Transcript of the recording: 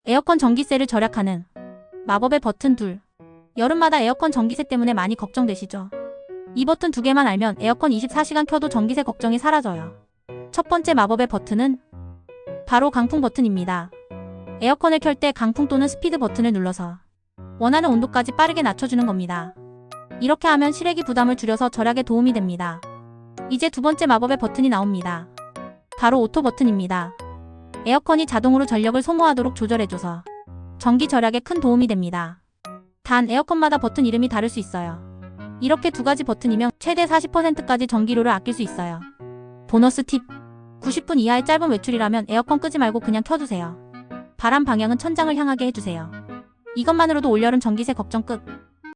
에어컨 전기세를 절약하는 마법의 버튼 둘. 여름마다 에어컨 전기세 때문에 많이 걱정되시죠? 이 버튼 두 개만 알면 에어컨 24시간 켜도 전기세 걱정이 사라져요. 첫 번째 마법의 버튼은 바로 강풍 버튼입니다. 에어컨을 켤 때 강풍 또는 스피드 버튼을 눌러서 원하는 온도까지 빠르게 낮춰주는 겁니다. 이렇게 하면 실외기 부담을 줄여서 절약에 도움이 됩니다. 이제 두 번째 마법의 버튼이 나옵니다. 바로 오토 버튼입니다. 에어컨이 자동으로 전력을 소모하도록 조절해줘서 전기 절약에 큰 도움이 됩니다. 단 에어컨마다 버튼 이름이 다를 수 있어요. 이렇게 두 가지 버튼이면 최대 40%까지 전기료를 아낄 수 있어요. 보너스 팁! 90분 이하의 짧은 외출이라면 에어컨 끄지 말고 그냥 켜두세요. 바람 방향은 천장을 향하게 해주세요. 이것만으로도 올여름 전기세 걱정 끝!